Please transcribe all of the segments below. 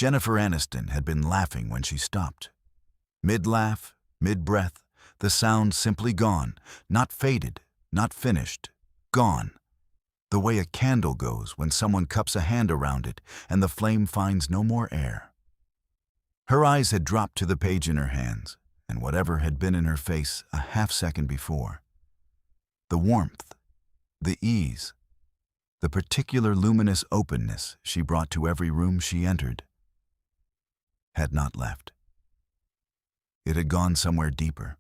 Jennifer Aniston had been laughing when she stopped. Mid-laugh, mid-breath, the sound simply gone, not faded, not finished, gone. The way a candle goes when someone cups a hand around it and the flame finds no more air. Her eyes had dropped to the page in her hands, and whatever had been in her face a half-second before. The warmth, the ease, the particular luminous openness she brought to every room she entered, had not left. It had gone somewhere deeper.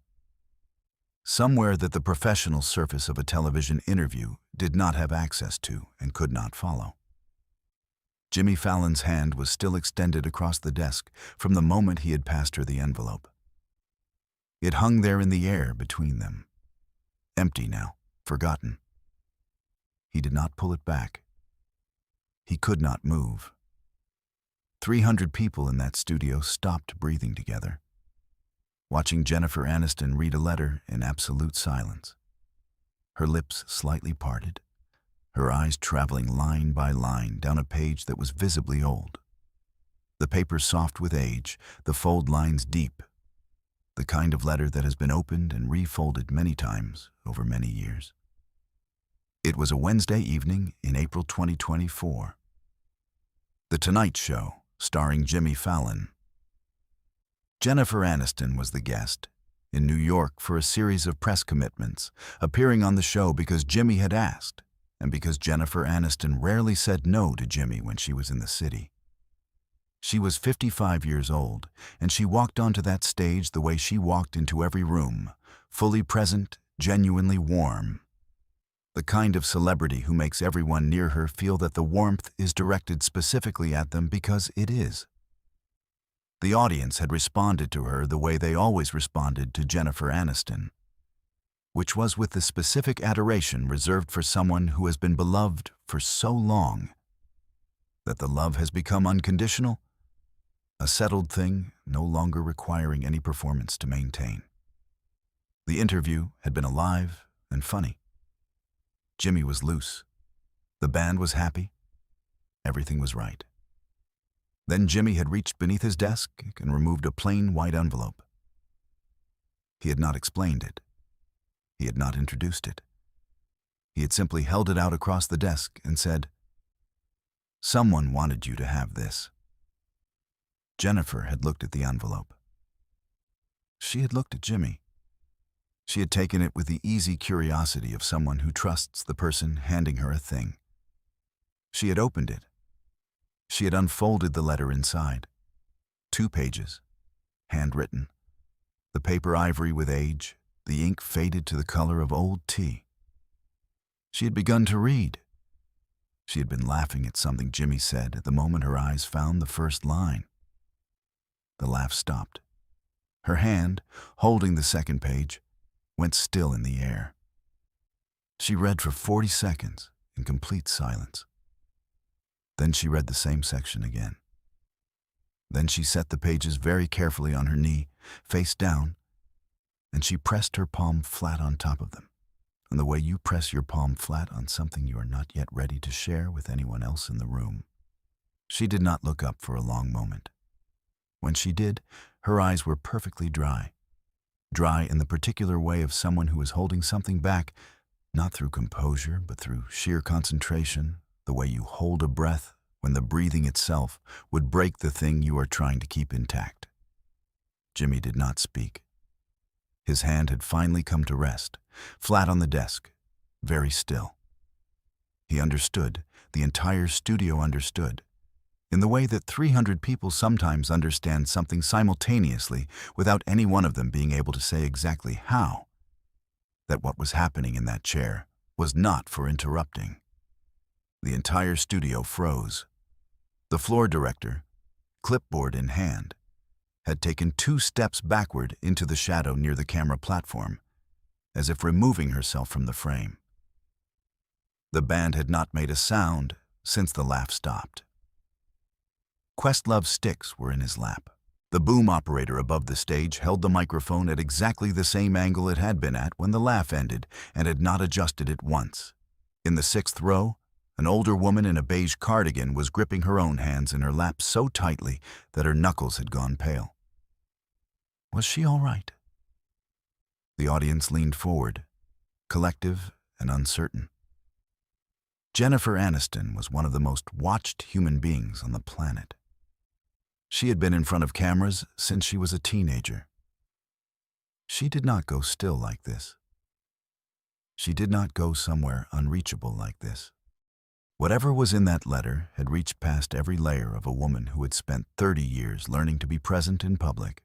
Somewhere that the professional surface of a television interview did not have access to and could not follow. Jimmy Fallon's hand was still extended across the desk from the moment he had passed her the envelope. It hung there in the air between them, empty now, forgotten. He did not pull it back. He could not move. 300 people in that studio stopped breathing together, watching Jennifer Aniston read a letter in absolute silence. Her lips slightly parted, her eyes traveling line by line down a page that was visibly old. The paper soft with age, the fold lines deep, the kind of letter that has been opened and refolded many times over many years. It was a Wednesday evening in April 2024. The Tonight Show, starring Jimmy Fallon. Jennifer Aniston was the guest, in New York for a series of press commitments, appearing on the show because Jimmy had asked, and because Jennifer Aniston rarely said no to Jimmy when she was in the city. She was 55 years old, and she walked onto that stage the way she walked into every room, fully present, genuinely warm. The kind of celebrity who makes everyone near her feel that the warmth is directed specifically at them because it is. The audience had responded to her the way they always responded to Jennifer Aniston, which was with the specific adoration reserved for someone who has been beloved for so long that the love has become unconditional, a settled thing no longer requiring any performance to maintain. The interview had been alive and funny. Jimmy was loose. The band was happy. Everything was right. Then Jimmy had reached beneath his desk and removed a plain white envelope. He had not explained it. He had not introduced it. He had simply held it out across the desk and said, "Someone wanted you to have this." Jennifer had looked at the envelope. She had looked at Jimmy. She had taken it with the easy curiosity of someone who trusts the person handing her a thing. She had opened it. She had unfolded the letter inside. 2 pages, handwritten. The paper ivory with age, the ink faded to the color of old tea. She had begun to read. She had been laughing at something Jimmy said at the moment her eyes found the first line. The laugh stopped. Her hand, holding the second page, went still in the air. She read for 40 seconds in complete silence. Then she read the same section again. Then she set the pages very carefully on her knee, face down, and she pressed her palm flat on top of them, in the way you press your palm flat on something you are not yet ready to share with anyone else in the room. She did not look up for a long moment. When she did, her eyes were perfectly dry. Dry in the particular way of someone who is holding something back, not through composure, but through sheer concentration, the way you hold a breath when the breathing itself would break the thing you are trying to keep intact. Jimmy did not speak. His hand had finally come to rest, flat on the desk, very still. He understood, the entire studio understood, in the way that 300 people sometimes understand something simultaneously without any one of them being able to say exactly how, that what was happening in that chair was not for interrupting. The entire studio froze. The floor director, clipboard in hand, had taken 2 steps backward into the shadow near the camera platform, as if removing herself from the frame. The band had not made a sound since the laugh stopped. Questlove's sticks were in his lap. The boom operator above the stage held the microphone at exactly the same angle it had been at when the laugh ended and had not adjusted it once. In the 6th row, An older woman in a beige cardigan was gripping her own hands in her lap so tightly that her knuckles had gone pale. Was she all right? The audience leaned forward, collective and uncertain. Jennifer Aniston was one of the most watched human beings on the planet. She had been in front of cameras since she was a teenager. She did not go still like this. She did not go somewhere unreachable like this. Whatever was in that letter had reached past every layer of a woman who had spent 30 years learning to be present in public,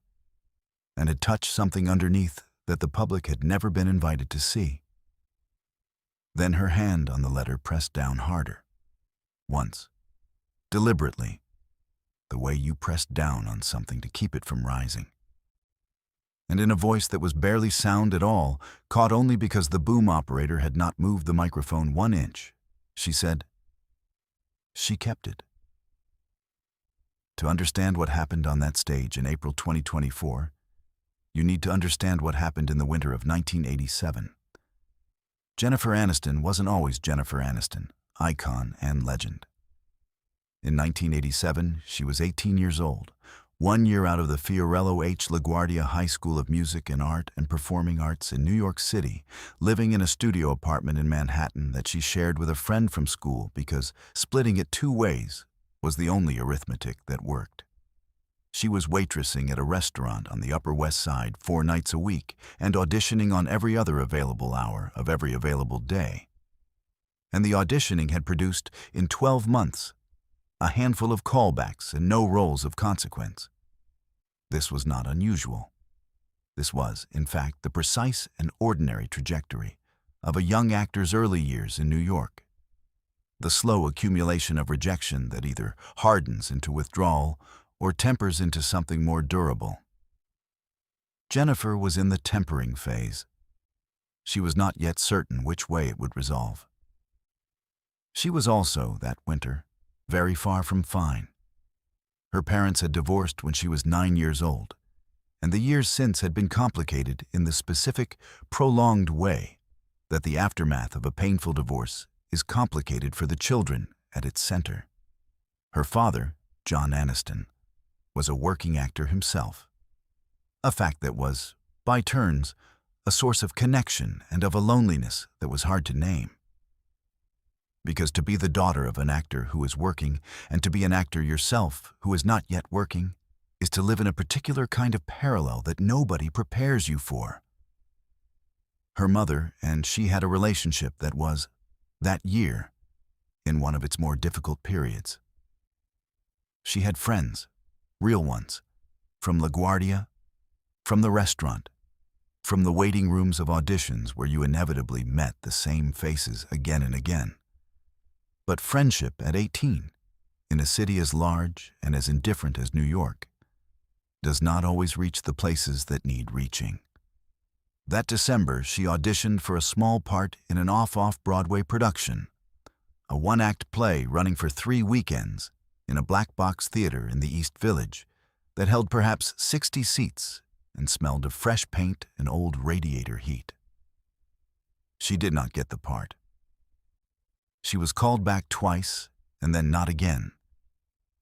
and had touched something underneath that the public had never been invited to see. Then her hand on the letter pressed down harder. Once. Deliberately. The way you pressed down on something to keep it from rising. And in a voice that was barely sound at all, caught only because the boom operator had not moved the microphone 1 inch, she said, "She kept it." To understand what happened on that stage in April 2024, you need to understand what happened in the winter of 1987. Jennifer Aniston wasn't always Jennifer Aniston, icon and legend. In 1987, she was 18 years old, 1 year out of the Fiorello H. LaGuardia High School of Music and Art and Performing Arts in New York City, living in a studio apartment in Manhattan that she shared with a friend from school because splitting it 2 ways was the only arithmetic that worked. She was waitressing at a restaurant on the Upper West Side 4 nights a week and auditioning on every other available hour of every available day. And the auditioning had produced, in 12 months, a handful of callbacks and no roles of consequence. This was not unusual. This was, in fact, the precise and ordinary trajectory of a young actor's early years in New York. The slow accumulation of rejection that either hardens into withdrawal or tempers into something more durable. Jennifer was in the tempering phase. She was not yet certain which way it would resolve. She was also, that winter, very far from fine. Her parents had divorced when she was 9 years old, and the years since had been complicated in the specific, prolonged way that the aftermath of a painful divorce is complicated for the children at its center. Her father, John Aniston, was a working actor himself, a fact that was, by turns, a source of connection and of a loneliness that was hard to name. Because to be the daughter of an actor who is working and to be an actor yourself who is not yet working is to live in a particular kind of parallel that nobody prepares you for. Her mother and she had a relationship that was, that year, in one of its more difficult periods. She had friends, real ones, from LaGuardia, from the restaurant, from the waiting rooms of auditions where you inevitably met the same faces again and again. But friendship at 18, in a city as large and as indifferent as New York, does not always reach the places that need reaching. That December, she auditioned for a small part in an off-Broadway production, a 1-act play running for 3 weekends in a black box theater in the East Village that held perhaps 60 seats and smelled of fresh paint and old radiator heat. She did not get the part. She was called back twice and then not again,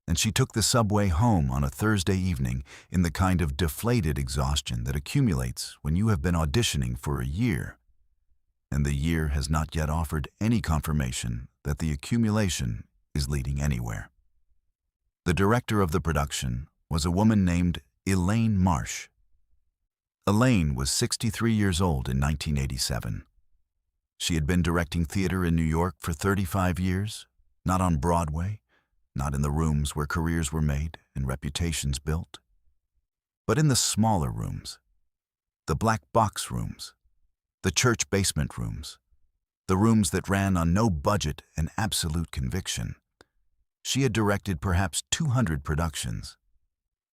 and she took the subway home on a Thursday evening in the kind of deflated exhaustion that accumulates when you have been auditioning for a year, and the year has not yet offered any confirmation that the accumulation is leading anywhere. The director of the production was a woman named Elaine Marsh. Elaine was 63 years old in 1987. She had been directing theater in New York for 35 years, not on Broadway, not in the rooms where careers were made and reputations built, but in the smaller rooms, the black box rooms, the church basement rooms, the rooms that ran on no budget and absolute conviction. She had directed perhaps 200 productions.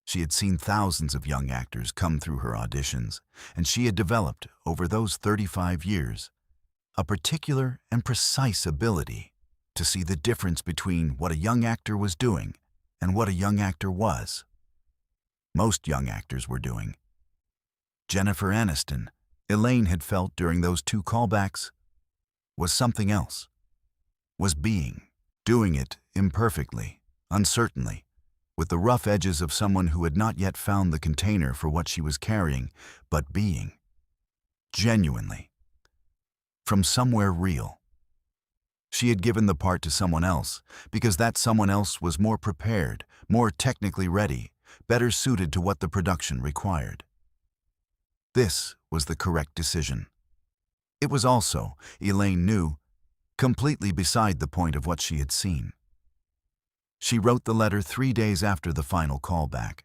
She had seen thousands of young actors come through her auditions, and she had developed, over those 35 years, a particular and precise ability to see the difference between what a young actor was doing and what a young actor was. Most young actors were doing. Jennifer Aniston, Elaine had felt during those 2 callbacks, was something else. was being, doing it imperfectly, uncertainly, with the rough edges of someone who had not yet found the container for what she was carrying, but being, genuinely, from somewhere real. She had given the part to someone else because that someone else was more prepared, more technically ready, better suited to what the production required. This was the correct decision. It was also, Elaine knew, completely beside the point of what she had seen. She wrote the letter 3 days after the final callback.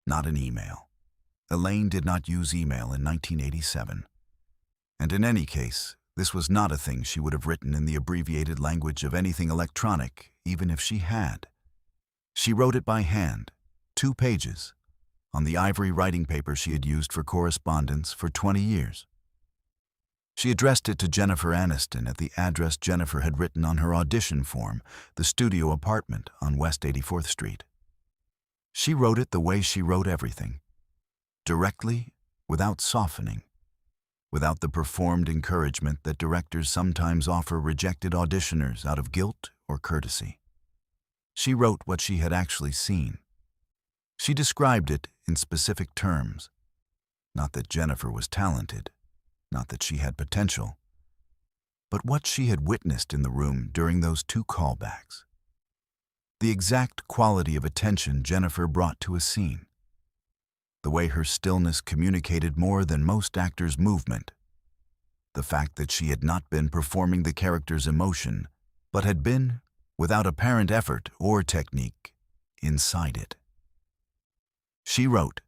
Not an email. Elaine did not use email in 1987. And in any case, this was not a thing she would have written in the abbreviated language of anything electronic, even if she had. She wrote it by hand, 2 pages, on the ivory writing paper she had used for correspondence for 20 years. She addressed it to Jennifer Aniston at the address Jennifer had written on her audition form, the studio apartment on West 84th Street. She wrote it the way she wrote everything, directly, without softening, without the performed encouragement that directors sometimes offer rejected auditioners out of guilt or courtesy. She wrote what she had actually seen. She described it in specific terms. Not that Jennifer was talented, not that she had potential, but what she had witnessed in the room during those 2 callbacks. The exact quality of attention Jennifer brought to a scene. The way her stillness communicated more than most actors' movement. The fact that she had not been performing the character's emotion, but had been, without apparent effort or technique, inside it. She wrote,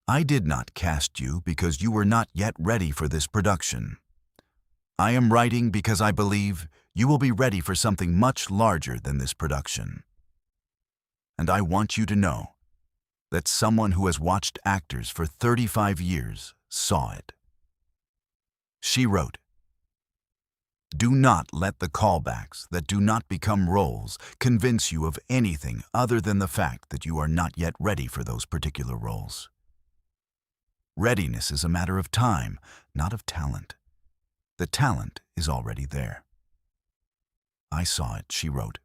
"I did not cast you because you were not yet ready for this production. I am writing because I believe you will be ready for something much larger than this production. And I want you to know that someone who has watched actors for 35 years saw it." She wrote, "Do not let the callbacks that do not become roles convince you of anything other than the fact that you are not yet ready for those particular roles. Readiness is a matter of time, not of talent. The talent is already there." I saw it, she wrote.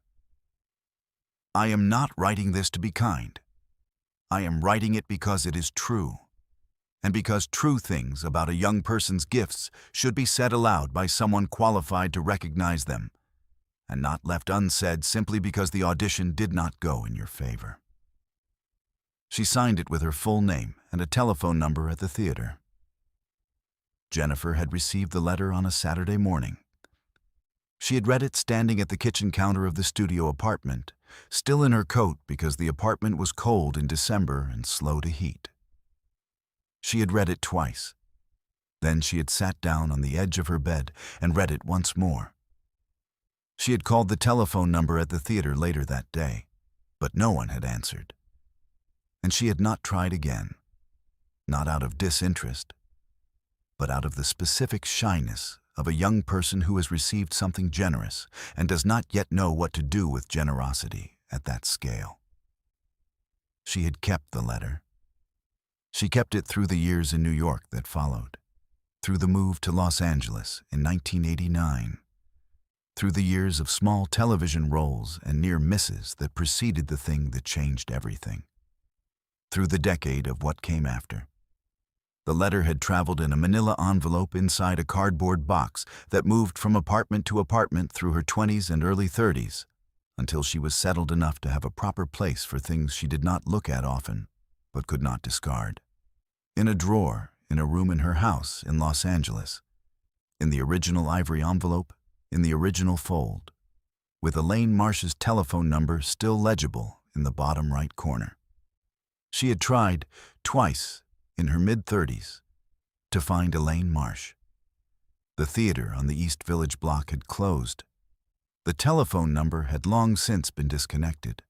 "I am not writing this to be kind. I am writing it because it is true, and because true things about a young person's gifts should be said aloud by someone qualified to recognize them, and not left unsaid simply because the audition did not go in your favor." She signed it with her full name and a telephone number at the theater. Jennifer had received the letter on a Saturday morning. She had read it standing at the kitchen counter of the studio apartment, still in her coat because the apartment was cold in December and slow to heat. She had read it twice. Then she had sat down on the edge of her bed and read it once more. She had called the telephone number at the theater later that day, but no one had answered. And she had not tried again, not out of disinterest, but out of the specific shyness of a young person who has received something generous and does not yet know what to do with generosity at that scale. She had kept the letter. She kept it through the years in New York that followed, through the move to Los Angeles in 1989, through the years of small television roles and near misses that preceded the thing that changed everything, through the decade of what came after. The letter had traveled in a manila envelope inside a cardboard box that moved from apartment to apartment through her 20s and early 30s, until she was settled enough to have a proper place for things she did not look at often, but could not discard. In a drawer in a room in her house in Los Angeles, in the original ivory envelope, in the original fold, with Elaine Marsh's telephone number still legible in the bottom right corner. She had tried, twice, in her mid-30s, to find Elaine Marsh. The theater on the East Village block had closed. The telephone number had long since been disconnected.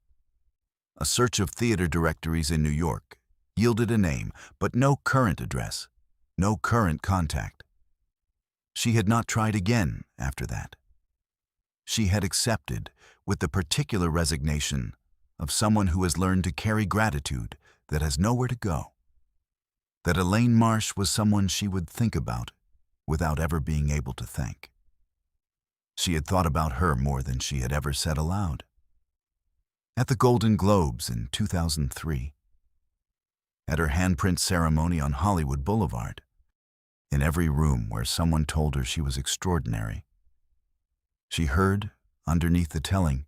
A search of theater directories in New York yielded a name, but no current address, no current contact. She had not tried again after that. She had accepted, with the particular resignation of someone who has learned to carry gratitude that has nowhere to go, that Elaine Marsh was someone she would think about without ever being able to thank. She had thought about her more than she had ever said aloud. At the Golden Globes in 2003, at her handprint ceremony on Hollywood Boulevard, in every room where someone told her she was extraordinary, she heard, underneath the telling,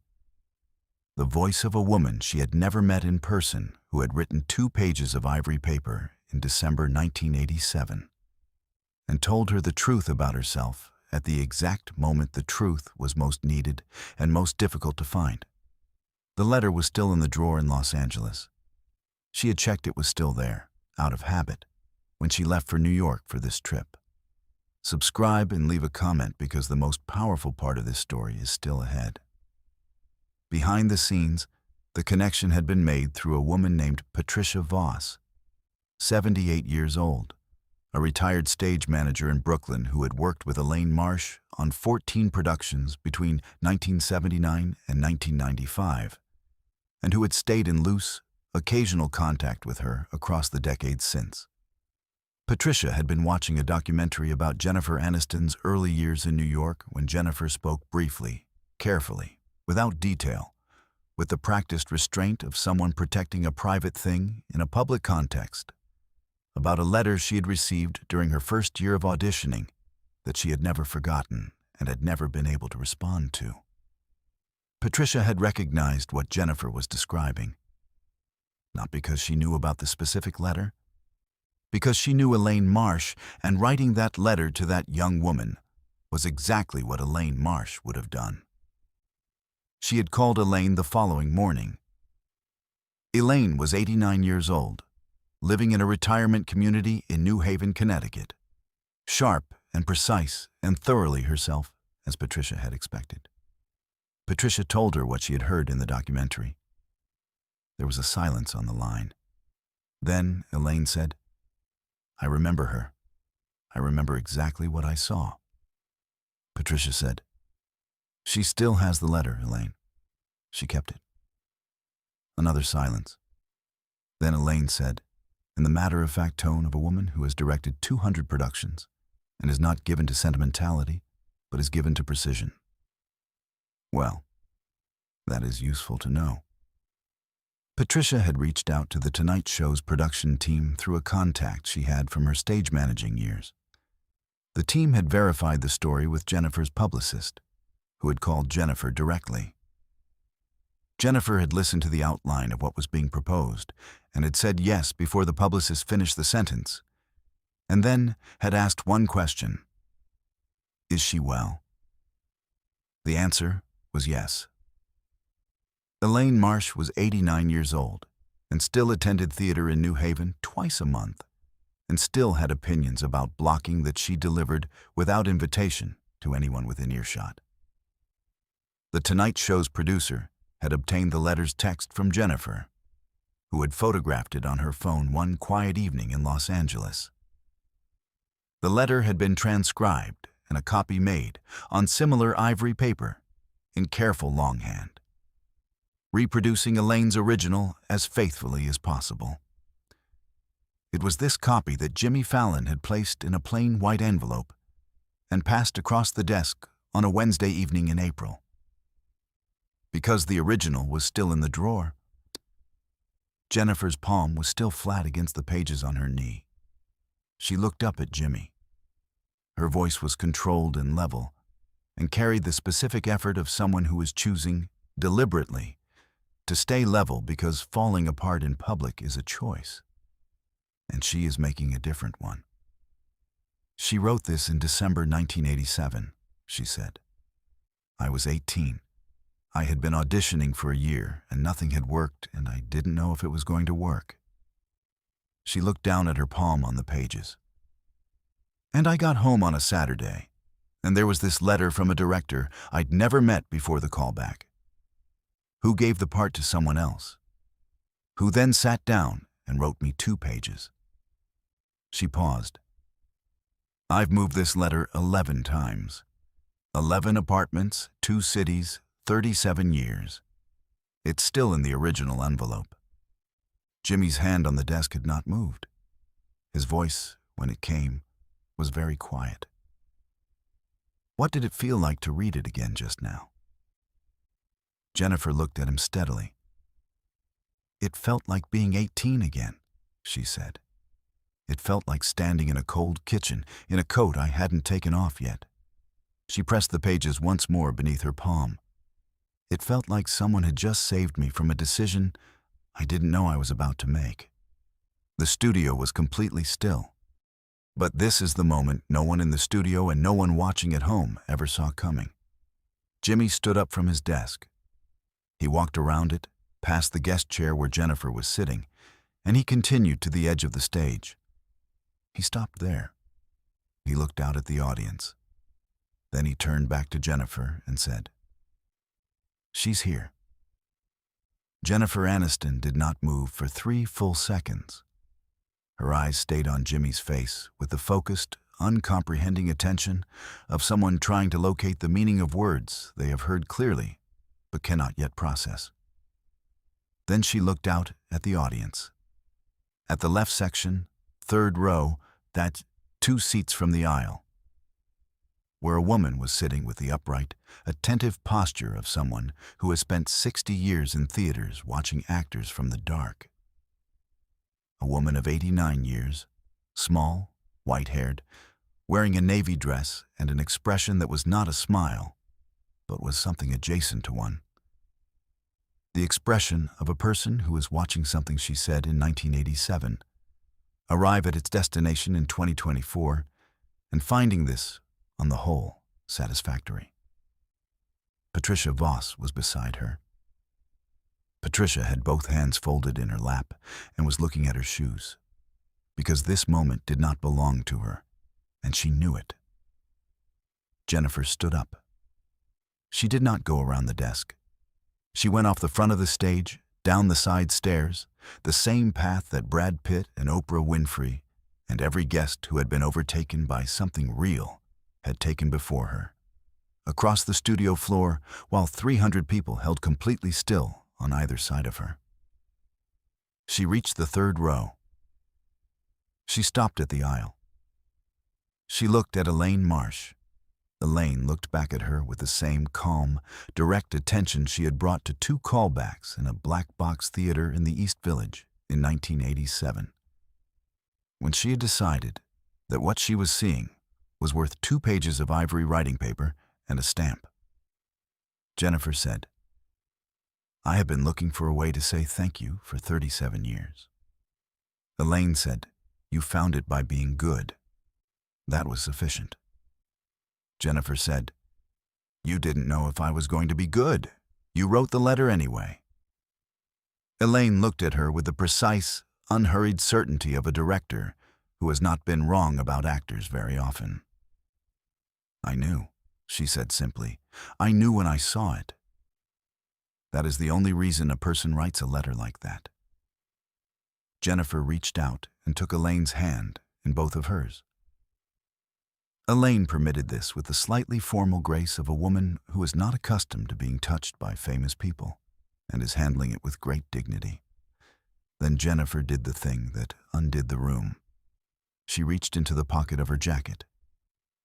the voice of a woman she had never met in person who had written 2 pages of ivory paper in December 1987 and told her the truth about herself at the exact moment the truth was most needed and most difficult to find. The letter was still in the drawer in Los Angeles. She had checked it was still there, out of habit, when she left for New York for this trip. Subscribe and leave a comment because the most powerful part of this story is still ahead. Behind the scenes, the connection had been made through a woman named Patricia Voss, 78 years old, a retired stage manager in Brooklyn who had worked with Elaine Marsh on 14 productions between 1979 and 1995, and who had stayed in loose, occasional contact with her across the decades since. Patricia had been watching a documentary about Jennifer Aniston's early years in New York when Jennifer spoke briefly, carefully, without detail, with the practiced restraint of someone protecting a private thing in a public context, about a letter she had received during her first year of auditioning that she had never forgotten and had never been able to respond to. Patricia had recognized what Jennifer was describing, not because she knew about the specific letter, because she knew Elaine Marsh, and writing that letter to that young woman was exactly what Elaine Marsh would have done. She had called Elaine the following morning. Elaine was 89 years old, living in a retirement community in New Haven, Connecticut. Sharp and precise and thoroughly herself, as Patricia had expected. Patricia told her what she had heard in the documentary. There was a silence on the line. Then Elaine said, "I remember her. I remember exactly what I saw." Patricia said, "She still has the letter, Elaine. She kept it." Another silence. Then Elaine said, in the matter-of-fact tone of a woman who has directed 200 productions and is not given to sentimentality, but is given to precision, "Well, that is useful to know." Patricia had reached out to The Tonight Show's production team through a contact she had from her stage managing years. The team had verified the story with Jennifer's publicist, who had called Jennifer directly. Jennifer had listened to the outline of what was being proposed and had said yes before the publicist finished the sentence, and then had asked one question: "Is she well?" The answer was yes. Elaine Marsh was 89 years old and still attended theater in New Haven twice a month, and still had opinions about blocking that she delivered without invitation to anyone within earshot. The Tonight Show's producer had obtained the letter's text from Jennifer, who had photographed it on her phone one quiet evening in Los Angeles. The letter had been transcribed and a copy made on similar ivory paper in careful longhand, reproducing Elaine's original as faithfully as possible. It was this copy that Jimmy Fallon had placed in a plain white envelope and passed across the desk on a Wednesday evening in April. Because the original was still in the drawer, Jennifer's palm was still flat against the pages on her knee. She looked up at Jimmy. Her voice was controlled and level, and carried the specific effort of someone who is choosing, deliberately, to stay level because falling apart in public is a choice, and she is making a different one. "She wrote this in December 1987, she said. "I was 18. I had been auditioning for a year, and nothing had worked, and I didn't know if it was going to work." She looked down at her palm on the pages. "And I got home on a Saturday, and there was this letter from a director I'd never met before the callback, who gave the part to someone else, who then sat down and wrote me 2 pages. She paused. "I've moved this letter 11 times. 11 apartments, 2 cities, 37 years. It's still in the original envelope." Jimmy's hand on the desk had not moved. His voice, when it came, was very quiet. What did it feel like to read it again just now? Jennifer looked at him steadily. It felt like being 18 again, she said. It felt like standing in a cold kitchen in a coat I hadn't taken off yet. She pressed the pages once more beneath her palm. It felt like someone had just saved me from a decision I didn't know I was about to make. The studio was completely still. But this is the moment no one in the studio and no one watching at home ever saw coming. Jimmy stood up from his desk. He walked around it, past the guest chair where Jennifer was sitting, and he continued to the edge of the stage. He stopped there. He looked out at the audience. Then he turned back to Jennifer and said, "She's here." Jennifer Aniston did not move for 3 full seconds. Her eyes stayed on Jimmy's face with the focused, uncomprehending attention of someone trying to locate the meaning of words they have heard clearly but cannot yet process. Then she looked out at the audience. At the left section, 3rd row, that's 2 seats from the aisle, where a woman was sitting with the upright, attentive posture of someone who has spent 60 years in theaters watching actors from the dark. A woman of 89 years, small, white-haired, wearing a navy dress and an expression that was not a smile, but was something adjacent to one. The expression of a person who is watching something she said in 1987, arrive at its destination in 2024, and finding this, on the whole, satisfactory. Patricia Voss was beside her. Patricia had both hands folded in her lap and was looking at her shoes, because this moment did not belong to her, and she knew it. Jennifer stood up. She did not go around the desk. She went off the front of the stage, down the side stairs, the same path that Brad Pitt and Oprah Winfrey and every guest who had been overtaken by something real had taken before her. Across the studio floor, while 300 people held completely still on either side of her. She reached the 3rd row. She stopped at the aisle. She looked at Elaine Marsh. Elaine looked back at her with the same calm, direct attention she had brought to 2 callbacks in a black box theater in the East Village in 1987. When she had decided that what she was seeing was worth 2 pages of ivory writing paper and a stamp. Jennifer said, "I have been looking for a way to say thank you for 37 years. Elaine said, "You found it by being good." That was sufficient. Jennifer said, "You didn't know if I was going to be good. You wrote the letter anyway." Elaine looked at her with the precise, unhurried certainty of a director who has not been wrong about actors very often. "I knew," she said simply. "I knew when I saw it. That is the only reason a person writes a letter like that." Jennifer reached out and took Elaine's hand in both of hers. Elaine permitted this with the slightly formal grace of a woman who is not accustomed to being touched by famous people and is handling it with great dignity. Then Jennifer did the thing that undid the room. She reached into the pocket of her jacket.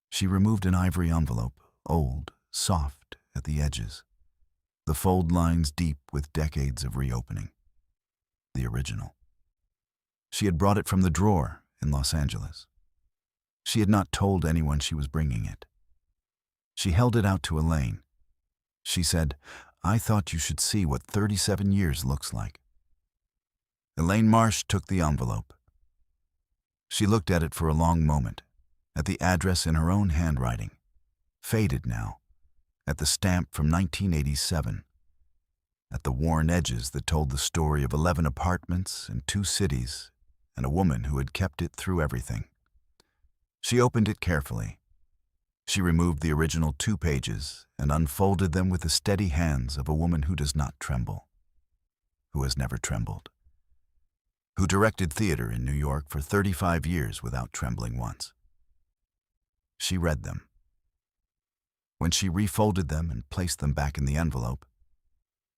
She removed an ivory envelope, old, soft at the edges, the fold lines deep with decades of reopening. The original. She had brought it from the drawer in Los Angeles. She had not told anyone she was bringing it. She held it out to Elaine. She said, "I thought you should see what 37 years looks like." Elaine Marsh took the envelope. She looked at it for a long moment, at the address in her own handwriting, faded now, at the stamp from 1987, at the worn edges that told the story of 11 apartments and 2 cities and a woman who had kept it through everything. She opened it carefully. She removed the original 2 pages and unfolded them with the steady hands of a woman who does not tremble, who has never trembled, who directed theater in New York for 35 years without trembling once. She read them. When she refolded them and placed them back in the envelope,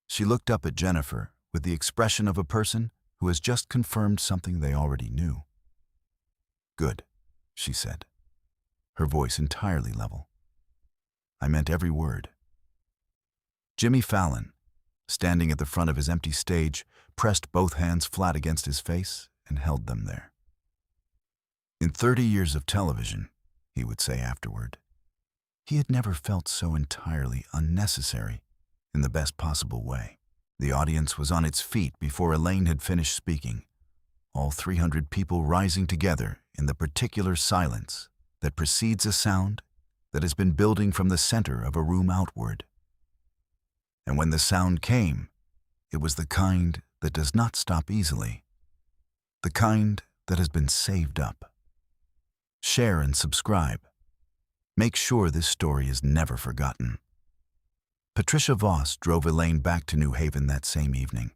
she looked up at Jennifer with the expression of a person who has just confirmed something they already knew. "Good," she said, her voice entirely level. I meant every word. Jimmy Fallon, standing at the front of his empty stage, pressed both hands flat against his face and held them there. In 30 years of television, he would say afterward, he had never felt so entirely unnecessary in the best possible way. The audience was on its feet before Elaine had finished speaking, all 300 people rising together in the particular silence that precedes a sound that has been building from the center of a room outward. And when the sound came, it was the kind that does not stop easily, the kind that has been saved up. Share and subscribe. Make sure this story is never forgotten. Patricia Voss drove Elaine back to New Haven that same evening.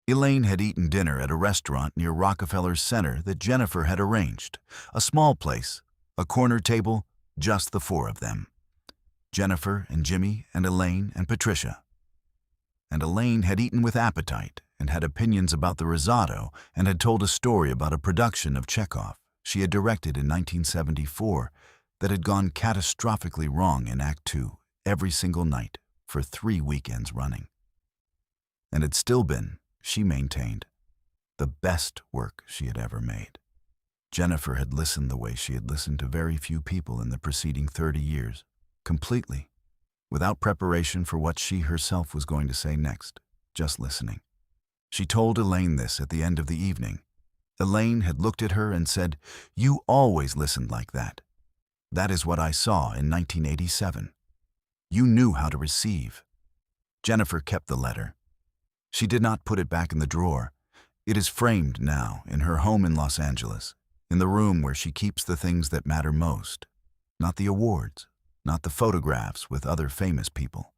Elaine had eaten dinner at a restaurant near Rockefeller Center that Jennifer had arranged, a small place, a corner table, just the four of them. Jennifer and Jimmy and Elaine and Patricia. And Elaine had eaten with appetite and had opinions about the risotto and had told a story about a production of Chekhov she had directed in 1974 that had gone catastrophically wrong in Act Two every single night for 3 weekends running. And had still been, she maintained, the best work she had ever made. Jennifer had listened the way she had listened to very few people in the preceding 30 years, completely, without preparation for what she herself was going to say next, just listening. She told Elaine this at the end of the evening. Elaine had looked at her and said, "You always listened like that. That is what I saw in 1987. You knew how to receive." Jennifer kept the letter. She did not put it back in the drawer. It is framed now in her home in Los Angeles, in the room where she keeps the things that matter most. Not the awards, not the photographs with other famous people,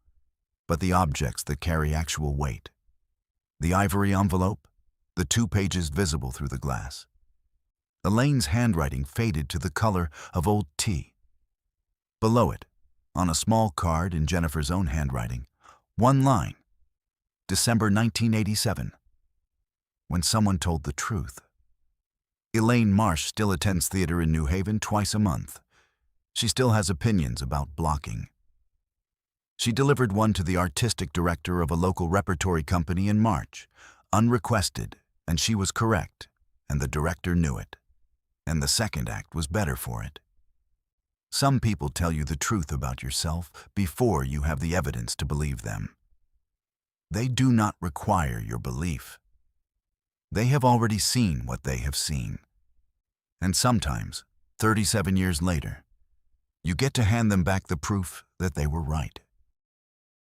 but the objects that carry actual weight. The ivory envelope, the 2 pages visible through the glass. Elaine's handwriting faded to the color of old tea. Below it, on a small card in Jennifer's own handwriting, 1 line, December 1987. When someone told the truth. Elaine Marsh still attends theater in New Haven twice a month. She still has opinions about blocking. She delivered one to the artistic director of a local repertory company in March, unrequested, and she was correct, and the director knew it. And the second act was better for it. Some people tell you the truth about yourself before you have the evidence to believe them. They do not require your belief. They have already seen what they have seen. And sometimes, 37 years later, you get to hand them back the proof that they were right.